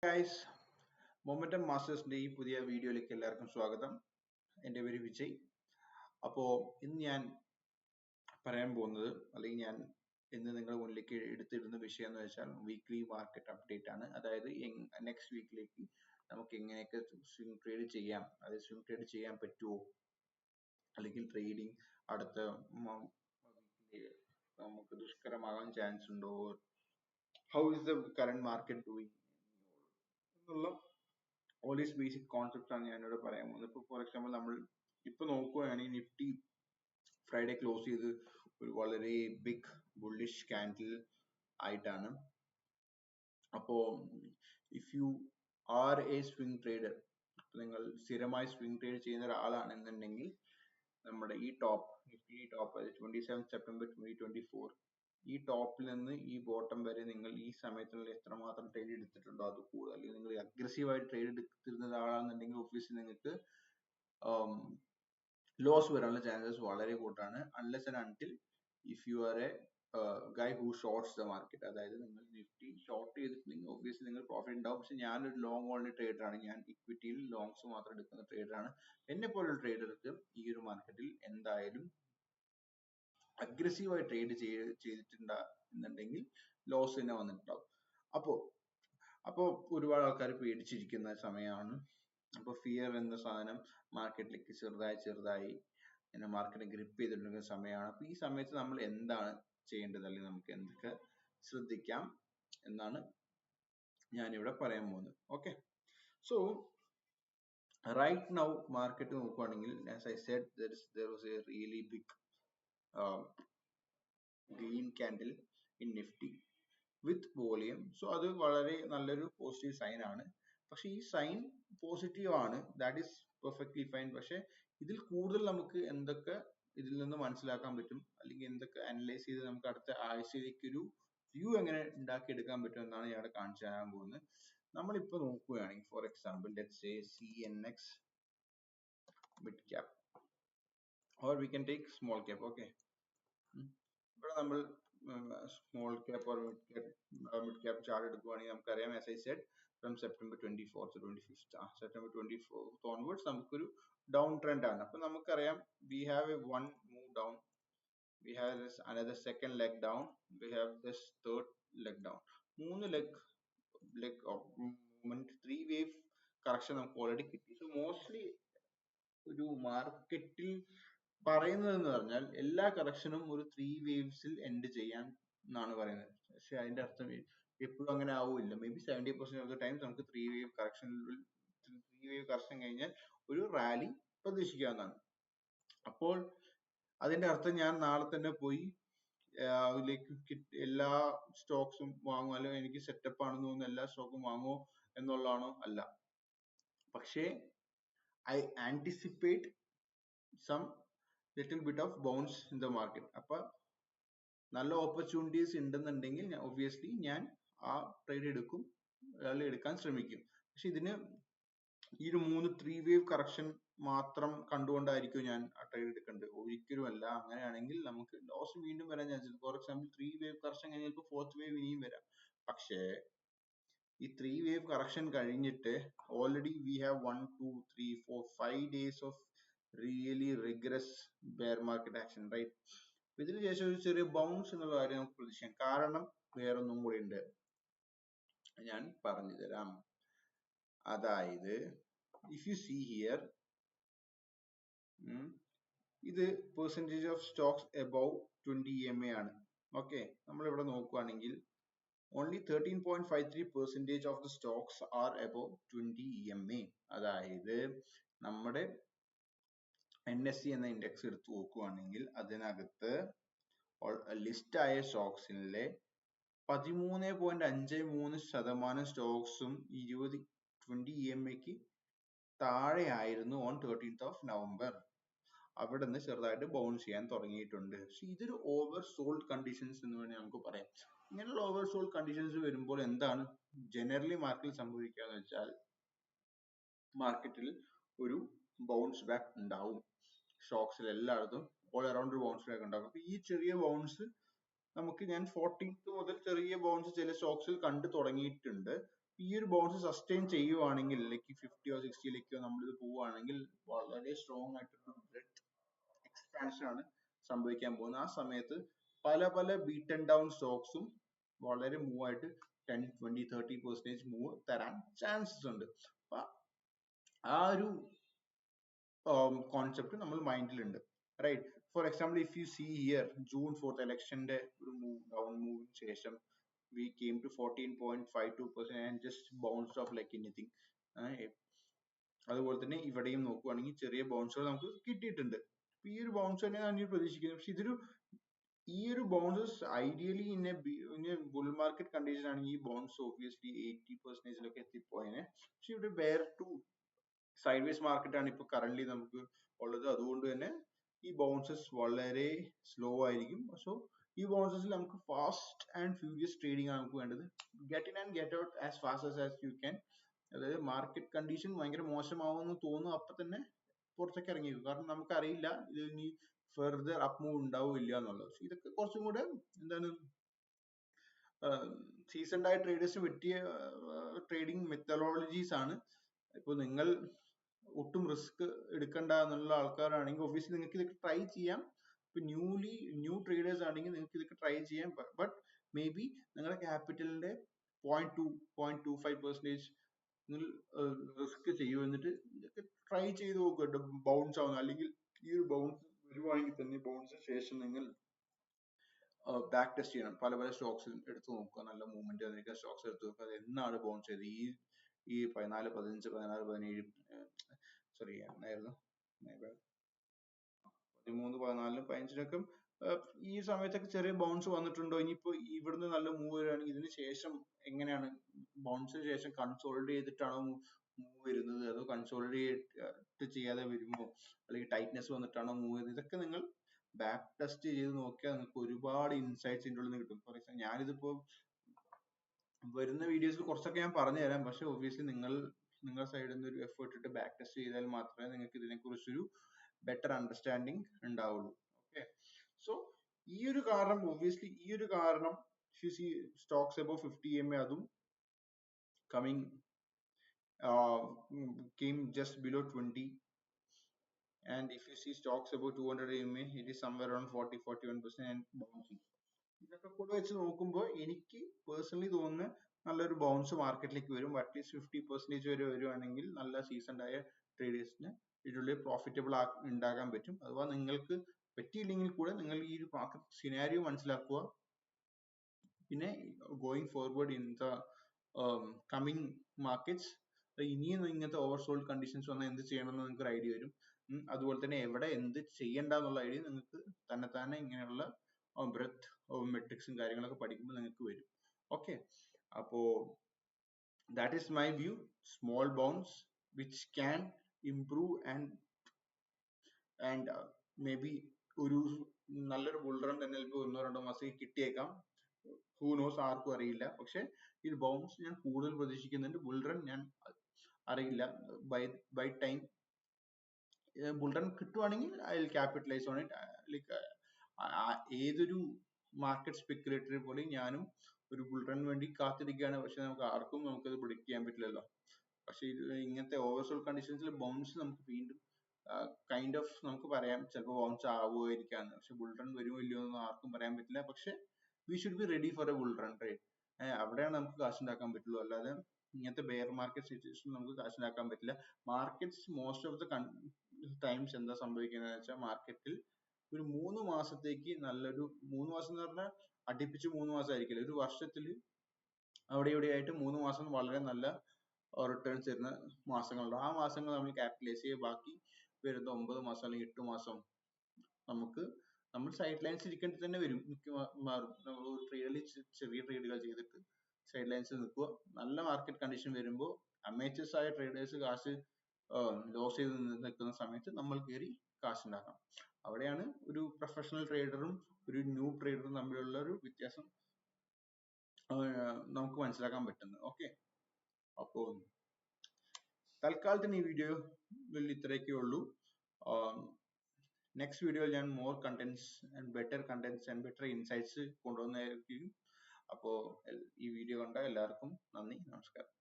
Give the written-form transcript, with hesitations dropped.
Guys, momentum മാസ്റ്റേഴ്സിന്റെ ഈ പുതിയ വീഡിയോയിലേക്ക് എല്ലാവർക്കും സ്വാഗതം. എൻ്റെ പേര് വിജയ്. അപ്പോൾ ഇന്ന് ഞാൻ പറയാൻ പോകുന്നത്, അല്ലെങ്കിൽ ഞാൻ ഇന്ന് നിങ്ങളുടെ മുന്നിലേക്ക് എടുത്തിടുന്ന വിഷയം എന്ന് വെച്ചാൽ വീക്ക്ലി മാർക്കറ്റ് അപ്ഡേറ്റ് ആണ്. അതായത് നെക്സ്റ്റ് വീക്കിലേക്ക് നമുക്ക് എങ്ങനെയൊക്കെ സ്വിംഗ് ട്രേഡ് ചെയ്യാം, അതായത് സ്വിംഗ് ട്രേഡ് ചെയ്യാൻ പറ്റുമോ, അല്ലെങ്കിൽ ട്രേഡിംഗ് അടുത്ത നമുക്ക് ദുഷ്കരമാകാൻ ചാൻസ് ഉണ്ടോ, how is the current market doing എന്നുള്ള ഓൾ ദീസ് ബേസിക് കോൺസെപ്റ്റ്സ് ആണ് ഞാനിവിടെ പറയാൻ പോകുന്നത്. ഇപ്പോൾ ഫോർ എക്സാമ്പിൾ നമ്മൾ ഇപ്പൊ നോക്കുകയാണെങ്കിൽ നിഫ്റ്റി ഫ്രൈഡേ ക്ലോസ് ചെയ്ത് ഒരു വളരെ ബിഗ് ബുള്ളിഷ് ക്യാൻഡിൽ ആയിട്ടാണ്. അപ്പോ if you are A swing trader, നിങ്ങൾ സ്ഥിരമായി സ്വിംഗ് ട്രേഡ് ചെയ്യുന്ന ഒരാളാണെന്നുണ്ടെങ്കിൽ നമ്മുടെ ഈ ടോപ്പ് നിഫ്റ്റി ടോപ്പ് 27 സെപ്റ്റംബർ 2024 ഈ ടോപ്പിൽ നിന്ന് ഈ ബോട്ടം വരെ നിങ്ങൾ ഈ സമയത്തിനുള്ളിൽ എത്രമാത്രം ട്രേഡ് എടുത്തിട്ടുണ്ടോ അത് കൂടുതൽ, അല്ലെങ്കിൽ നിങ്ങൾ അഗ്രസീവായി ട്രേഡ് എടുത്തിരുന്ന ഒരാളാണെന്നുണ്ടെങ്കിൽ ഒബ്വിയസ്ലി നിങ്ങൾക്ക് ലോസ് വരാനുള്ള ചാൻസസ് വളരെ കൂടുതലാണ്. Unless and until if you are A Guy who shorts the market, അതായത് നിങ്ങൾ നിഫ്റ്റി ഷോർട്ട് ചെയ്തിട്ടുണ്ടെങ്കിൽ ഒബ്വിയസ്ലി നിങ്ങൾ പ്രോഫിറ്റ് ഉണ്ടാവും. പക്ഷെ ഞാനൊരു ലോങ് ഓൺലി ട്രേഡർ ആണ്, ഞാൻ ഇക്വിറ്റിയിൽ ലോങ്സ് മാത്രം എടുക്കുന്ന ട്രേഡർ ആണ്. എന്നെ പോലുള്ള ട്രേഡർക്ക് ഈ ഒരു മാർക്കറ്റിൽ എന്തായാലും അഗ്രസീവായി ട്രേഡ് ചെയ്തിട്ടുണ്ടെങ്കിൽ ലോസ് തന്നെ വന്നിട്ടുണ്ടാവും. അപ്പോ ഒരുപാട് ആൾക്കാർ പേടിച്ചിരിക്കുന്ന സമയമാണ്. അപ്പൊ ഫിയർ എന്ന സാധനം മാർക്കറ്റിലേക്ക് ചെറുതായി മാർക്കറ്റിനെ ഗ്രിപ്പ് ചെയ്തിട്ടുള്ള സമയമാണ്. അപ്പൊ ഈ സമയത്ത് നമ്മൾ എന്താണ് ചെയ്യേണ്ടത്, അല്ലെങ്കിൽ നമുക്ക് എന്തൊക്കെ ശ്രദ്ധിക്കാം എന്നാണ് ഞാനിവിടെ പറയാൻ പോകുന്നത്. Okay, so right now market നോക്കുവാണെങ്കിൽ, as I said, there was a really big green candle in Nifty with volume. So അത് വളരെ നല്ലൊരു പോസിറ്റീവ് സൈൻ ആണ്. പക്ഷെ ഈ സൈൻ പോസിറ്റീവ് ആണ്, ദാറ്റ് ഈസ് പെർഫെക്റ്റ്ലി ഫൈൻ. പക്ഷെ ഇതിൽ കൂടുതൽ നമുക്ക് എന്തൊക്കെ ഇതിൽ നിന്ന് മനസ്സിലാക്കാൻ പറ്റും, അല്ലെങ്കിൽ എന്തൊക്കെ അനലൈസ് ചെയ്ത് നമുക്ക് അടുത്ത ആഴ്ചയിലേക്ക് ഒരു വ്യൂ എങ്ങനെ ഉണ്ടാക്കിയെടുക്കാൻ പറ്റും എന്നാണ് ഞാൻ ഇവിടെ കാണിച്ചു തരാൻ പോകുന്നത്. നമ്മളിപ്പോ നോക്കുകയാണെങ്കിൽ, for example let's say CNX mid cap, or we can take small cap. Okay, ഇവിടെ നമ്മൾ small cap or mid cap chart എടുക്കുകയാണെങ്കിൽ നമുക്കറിയാം, as I said, from September 24th to 25th, September 24th onwards നമുക്കൊരു down trend ആണ്. അപ്പൊ നമുക്കറിയാം, we have a one move down, we have this another second leg down, we have this third leg down. മൂന്ന് leg of movement, 3 wave correction നമുക്ക് already കിട്ടി. So mostly ഒരു മാർക്കറ്റിൽ പറയുന്നത് എന്ന് പറഞ്ഞാൽ എല്ലാ കറക്ഷനും ഒരു 3 വേവ്സിൽ എൻഡ് ചെയ്യാൻ എന്നാണ് പറയുന്നത്. പക്ഷെ അതിന്റെ അർത്ഥം എപ്പോഴും അങ്ങനെ ആവില്ല. May be 70% of the times നമുക്ക് 3 വേവ് കറക്ഷൻ കഴിഞ്ഞാൽ ഒരു റാലി പ്രതീക്ഷിക്കാവുന്നതാണ്. അപ്പോൾ അതിന്റെ അർത്ഥം ഞാൻ നാളെ തന്നെ പോയി അതിലേക്ക് എല്ലാ സ്റ്റോക്സും വാങ്ങുമോ, അല്ലെങ്കിൽ എനിക്ക് സെറ്റപ്പ് ആണെന്ന് തോന്നുന്ന എല്ലാ സ്റ്റോക്കും വാങ്ങുമോ എന്നുള്ളതാണോ? അല്ല. പക്ഷേ I anticipate some little bit of bounce in the market. അപ്പൊ നല്ല ഓപ്പർച്യൂണിറ്റീസ് ഉണ്ടെന്നുണ്ടെങ്കിൽ ഒബ്വിയസ്ലി ഞാൻ ആ ട്രേഡ് എടുക്കാൻ ശ്രമിക്കും. പക്ഷെ ഇതിന് ഈ ഒരു 3 വേവ് കറക്ഷൻ മാത്രം കണ്ടുകൊണ്ടായിരിക്കും ഞാൻ ആ ട്രേഡ് എടുക്കേണ്ടത്? ഒരിക്കലുമല്ല. അങ്ങനെയാണെങ്കിൽ നമുക്ക് ലോസ് വീണ്ടും വരാൻ ചാൻസ് ഉണ്ട്. ഫോർ എക്സാമ്പിൾ 3 വേവ് കറക്ഷൻ കഴിഞ്ഞാൽ 4th വേവ് ഇനിയും വരാം. പക്ഷേ ഈ 3 വേവ് കറക്ഷൻ കഴിഞ്ഞിട്ട് already we have 1 2 3 4 5 days of really regress bear market action, right? ഇതിന് ശേഷം ഒരു ചെറിയ ബൗൺസ് എന്നുള്ള കാര്യം നമുക്ക് പ്രതീക്ഷിക്കാം. കാരണം വേറൊന്നും കൂടി ഉണ്ട്, ഞാൻ പറഞ്ഞു തരാം. അതായത് ഇഫ് യു സീ ഹിയർ, ഇത് percentage of Stokes above 20 EMA ആണ്. ഓക്കെ, നമ്മളിവിടെ നോക്കുകയാണെങ്കിൽ only 13.53% of the stocks are above 20 EMA. അതായത് നമ്മുടെ NSE എന്ന ഇൻഡെക്സ് എടുത്ത് നോക്കുകയാണെങ്കിൽ അതിനകത്ത് ലിസ്റ്റ് ആയ സ്റ്റോക്സിലെ 13.53% സ്റ്റോക്സും 20 EMAക്ക് താഴെ ആയിരുന്നു ഓൺ 13th of November. അവിടെ നിന്ന് ചെറുതായിട്ട് ബൗൺസ് ചെയ്യാൻ തുടങ്ങിയിട്ടുണ്ട്. പക്ഷെ ഇതൊരു ഓവർ സോൾഡ് കണ്ടീഷൻസ് എന്ന് വേണമെങ്കിൽ നമുക്ക് പറയാം. ഇങ്ങനെയുള്ള ഓവർ സോൾഡ് കണ്ടീഷൻസ് വരുമ്പോൾ എന്താണ് ജനറലി മാർക്കറ്റിൽ സംഭവിക്കുക എന്ന് വെച്ചാൽ, മാർക്കറ്റിൽ ഒരു ബൗൺസ് ബാക്ക് ഉണ്ടാവും. സ്റ്റോക്സിൽ എല്ലായിടത്തും ഓൾ അറൗണ്ട് ഒരു ബൗൺസ് ബാക്ക് ഉണ്ടാകും. അപ്പൊ ഈ ചെറിയ ബൗൺസ് നമുക്ക് ഞാൻ 14th മുതൽ ചെറിയ ബൗൺസ് ചില സ്റ്റോക്സിൽ കണ്ടു തുടങ്ങിയിട്ടുണ്ട്. ഈ ഒരു ബൗൺസ് സസ്റ്റെയിൻ ചെയ്യുവാണെങ്കിൽ ലൈക്ക് 50 or 60 നമ്മളിത് പോവുകയാണെങ്കിൽ വളരെ സ്ട്രോങ് ആയിട്ടുള്ള എക്സ്പാൻഷൻ ആണ് സംഭവിക്കാൻ പോകുന്നത്. ആ സമയത്ത് പല പല ബീറ്റൺ ഡൗൺ സ്റ്റോക്സും വളരെ മൂവ് ആയിട്ട് 10, 20, 30% മൂവ് തരാൻ ചാൻസസ് ഉണ്ട്. അപ്പൊ ആ ഒരു കോൺസെപ്റ്റ് നമ്മൾ മൈൻഡിലുണ്ട്, right? For example, if you see here June 4th ഇലക്ഷന്റെ ഒരു മൂവ് ഡൗൺ മൂവിന് ശേഷം we came to 14.52% and just bounced off like anything. അതുപോലെ തന്നെ ഇവിടെയും നോക്കുവാണെങ്കിൽ ചെറിയ ബൗൺസുകൾ നമുക്ക് കിട്ടിയിട്ടുണ്ട്. ഈ ഒരു ബൗൺസ് തന്നെയാണ് ഞാൻ പ്രതീക്ഷിക്കുന്നത്. പക്ഷെ ഇതൊരു ഈ ഒരു bounces ideally in bull market condition ആണെങ്കിൽ ഈ ബൗൺസ് ഒബ്വിയസ്ലി 80% എത്തിപ്പോയനെ. പക്ഷെ ഇവിടെ ബെയർ ടു സൈഡ്വേസ് മാർക്കറ്റ് ആണ് ഇപ്പൊ കറന്റ് നമുക്ക് ഉള്ളത്. അതുകൊണ്ട് തന്നെ ഈ ബൗൺസസ് വളരെ സ്ലോ ആയിരിക്കും. സോ ഈ ബൗൺസസിൽ നമുക്ക് ഫാസ്റ്റ് ആൻഡ് ഫ്യൂരിയസ് ട്രേഡിംഗ് ആണ് നമുക്ക് വേണ്ടത്. Get in and get out as fast as you can. അതായത് മാർക്കറ്റ് കണ്ടീഷൻ ഭയങ്കര മോശമാവുമെന്ന് തോന്നുന്നു അപ്പൊ തന്നെ പുറത്തേക്ക് ഇറങ്ങിയിരിക്കും. കാരണം നമുക്കറിയില്ല ഇത് ഇനി ഫെർദർ അപ്പ് മൂവ് ഉണ്ടാവോ ഇല്ല എന്നുള്ളത്. ഇതൊക്കെ കുറച്ചും കൂടെ എന്താണ് സീസൺഡ് ആയ ട്രേഡേഴ്സിന് പറ്റിയ ട്രേഡിംഗ് മെത്തഡോളജീസ് ആണ്. ഇപ്പൊ നിങ്ങൾ ഒട്ടും റിസ്ക് എടുക്കണ്ട എന്നുള്ള ആൾക്കാരാണെങ്കിൽ ഒബ്വിയസ്ലി നിങ്ങൾക്ക് ഇതൊക്കെ ട്രൈ ചെയ്യാം. ഇപ്പൊ ന്യൂ ട്രേഡേഴ്സ് ആണെങ്കിൽ നിങ്ങൾക്ക് ഇതൊക്കെ ട്രൈ ചെയ്യാം. ബട്ട് മേ ബി നിങ്ങളുടെ ക്യാപിറ്റലിന്റെ 0.25% നിങ്ങൾ റിസ്ക് ചെയ്യൂ. എന്നിട്ട് ഇതൊക്കെ ട്രൈ ചെയ്ത് നോക്കുക ബൗൺസ് ആവുന്ന. അല്ലെങ്കിൽ ഈ ഒരു ബൗൺസ് വരുവാണെങ്കിൽ തന്നെ ബൗൺസിന് ശേഷം നിങ്ങൾ ബാക്ക് ടെസ്റ്റ് ചെയ്യണം. പല പല സ്റ്റോക്സ് എടുത്ത് നോക്കുക, നല്ല മൂവ്മെന്റ് വന്നിരിക്കുന്ന സ്റ്റോക്സ് എടുത്ത് നോക്കുക. അത് എന്നാണ് ബൗൺസ് ചെയ്ത് ഈ 14, 15, 16, 17 സോറി എന്നായിരുന്നു 13, 14, 15 ഈ സമയത്തൊക്കെ ചെറിയ ബൗൺസ് വന്നിട്ടുണ്ടോ? ഇനിയിപ്പോ ഇവിടുന്ന് നല്ല മൂവ് വരികയാണെങ്കിൽ ഇതിന് ശേഷം എങ്ങനെയാണ് ബൗൺസിന് ശേഷം കൺസോൾഡ് ചെയ്തിട്ടാണോ മൂവ് വരുന്നത്, അതോ കൺസോൾഡേറ്റ് ചെയ്യാതെ വരുമോ, അല്ലെങ്കിൽ ടൈറ്റ്നെസ് വന്നിട്ടാണോ മൂവ് ചെയ്യുന്നത്? ഇതൊക്കെ നിങ്ങൾ ബാക്ക് ടെസ്റ്റ് ചെയ്ത് നോക്കിയാൽ നിങ്ങൾക്ക് ഒരുപാട് ഇൻസൈറ്റ്സ് ഇതിൻ്റെ ഉള്ളിൽ നിന്ന് കിട്ടും. ഫോർ എക്സാമ്പിൾ ഞാനിതിപ്പോ വരുന്ന വീഡിയോസിൽ കുറച്ചൊക്കെ ഞാൻ പറഞ്ഞു തരാം. പക്ഷെ ഒബ്വിയസ്ലി നിങ്ങളുടെ സൈഡിൽ നിന്ന് ഒരു എഫേർട്ട് ഇട്ട് ബാക്ക് ടെസ്റ്റ് ചെയ്താൽ മാത്രമേ നിങ്ങൾക്ക് ഇതിനെ കുറിച്ചൊരു ബെറ്റർ അണ്ടർസ്റ്റാൻഡിങ് ഉണ്ടാവുള്ളൂ. ഓക്കെ, സോ ഈ ഒരു കാരണം സ്റ്റോക്സ് above 50 EMA അതും coming came just below 20, and if you see stocks above 200 EMA it is somewhere around 40-41% and bouncing. ഇതൊക്കെ കൂടെ വെച്ച് നോക്കുമ്പോൾ എനിക്ക് പേഴ്സണലി തോന്നുന്ന നല്ലൊരു ബൗൺസ് മാർക്കറ്റിലേക്ക് വരും. അറ്റ്ലീസ്റ്റ് 50% വരെ വരുവാണെങ്കിൽ നല്ല സീസൺഡ് ആയ ട്രേഡേഴ്സിന് ഇതിനുള്ളിൽ പ്രോഫിറ്റബിൾ ഉണ്ടാക്കാൻ പറ്റും. അഥവാ നിങ്ങൾക്ക് പറ്റിയില്ലെങ്കിൽ കൂടെ നിങ്ങൾ ഈ ഒരു മാർക്കറ്റ് സിനാരിയോ മനസ്സിലാക്കുക. പിന്നെ going forward in the coming markets ഇനിയും ഇങ്ങനത്തെ ഓവർസോൾഡ് കണ്ടീഷൻസ് വന്നാൽ എന്ത് ചെയ്യണമെന്ന് നിങ്ങൾക്ക് ഒരു ഐഡിയ വരും. അതുപോലെ തന്നെ എവിടെ എന്ത് ചെയ്യണ്ട എന്നുള്ള ഐഡിയ നിങ്ങൾക്ക് തന്നെ ഇങ്ങനെയുള്ള ബ്രെത്ത് മെട്രിക്സും കാര്യങ്ങളൊക്കെ പഠിക്കുമ്പോൾ നിങ്ങൾക്ക് വരും. ഓക്കെ, അപ്പോ that is my view. Small bounce which can improve and maybe ഒരു നല്ലൊരു ബുൾ റൺ തന്നെ ചിലപ്പോൾ 1-2 മാസം കിട്ടിയേക്കാം. ഹൂ നോസ്, ആർക്കും അറിയില്ല. പക്ഷെ ഈ ബൗൺസ് ഞാൻ കൂടുതൽ പ്രതീക്ഷിക്കുന്നുണ്ട്. ബുൾ റൺ ഞാൻ അറിയില്ല. ബൈ ടൈം ബുൾ റൺ കിട്ടുവാണെങ്കിൽ I will capitalise on it. Like ഏതൊരു മാർക്കറ്റ് സ്പെക്കുലേറ്ററി പോലെ ഞാനും ഒരു ബുൾ റൺ വേണ്ടി കാത്തിരിക്കുകയാണ്. പക്ഷെ നമുക്കത് പ്രിഡിക്ട് ചെയ്യാൻ പറ്റില്ലല്ലോ. പക്ഷെ ഇങ്ങനത്തെ ഓവർസോൾഡ് കണ്ടീഷൻസിൽ ബൗൺസ് നമുക്ക് വീണ്ടും കൈൻഡ് ഓഫ് നമുക്ക് പറയാം ചിലപ്പോൾ ബൗൺസ് ആവുമായിരിക്കാന്ന്. പക്ഷെ ബുൾ റൺ വരുമോ ഇല്ലയോ എന്ന് ആർക്കും പറയാൻ പറ്റില്ല. പക്ഷെ we should be ready for a bull run, right? അവിടെയാണ് നമുക്ക് കാശുണ്ടാക്കാൻ പറ്റുള്ളൂ. അല്ലാതെ ഇങ്ങനത്തെ ബെയർ മാർക്കറ്റ് സിറ്റുവേഷൻ നമുക്ക് കാശുണ്ടാക്കാൻ പറ്റില്ല. Markets most of the times എന്താ സംഭവിക്കുന്നത് വെച്ചാൽ മാർക്കറ്റിൽ ഒരു 3 മാസത്തേക്ക് നല്ലൊരു 3 മാസം എന്ന് പറഞ്ഞാൽ അടുപ്പിച്ച് 3 മാസം ആയിരിക്കില്ല. ഒരു വർഷത്തിൽ അവിടെ ഇവിടെ ആയിട്ട് 3 മാസം വളരെ നല്ല റിട്ടേൺസ് തരുന്ന മാസങ്ങളുണ്ട്. ആ മാസങ്ങൾ നമ്മൾ ക്യാപിറ്റലൈസ് ചെയ്യുക. ബാക്കി വരുന്ന 9 മാസം അല്ലെങ്കിൽ 8 മാസം നമ്മൾ സൈഡ് ലൈൻസ് ഇരിക്കേണ്ടി തന്നെ വരും. മിക്കവാറും നമ്മൾ ട്രേഡിൽ ചെറിയ ട്രേഡുകൾ ചെയ്തിട്ട് സൈഡ് ലൈൻസിൽ നിൽക്കുക. നല്ല മാർക്കറ്റ് കണ്ടീഷൻ വരുമ്പോൾ അമേച്ചേഴ്സ് ആയ ട്രേഡേഴ്സ് കാശ് ലോസ് ചെയ്ത് നിൽക്കുന്ന സമയത്ത് നമ്മൾ കയറി കാശുണ്ടാക്കാം. അവിടെയാണ് ഒരു പ്രൊഫഷണൽ ട്രേഡറും ഒരു ന്യൂ ട്രേഡറും തമ്മിലുള്ള ഒരു വ്യത്യാസം നമുക്ക് മനസ്സിലാക്കാൻ പറ്റുന്നത്. ഓക്കെ, അപ്പോൾ തൽക്കാലത്തിന് ഈ വീഡിയോ ഇത്രയൊക്കെ ഉള്ളൂ. നെക്സ്റ്റ് വീഡിയോയിൽ ഞാൻ more contents and better insights കൊണ്ടുവന്നായിരിക്കും. അപ്പോൾ ഈ വീഡിയോ കണ്ട എല്ലാവർക്കും നന്ദി, നമസ്കാരം.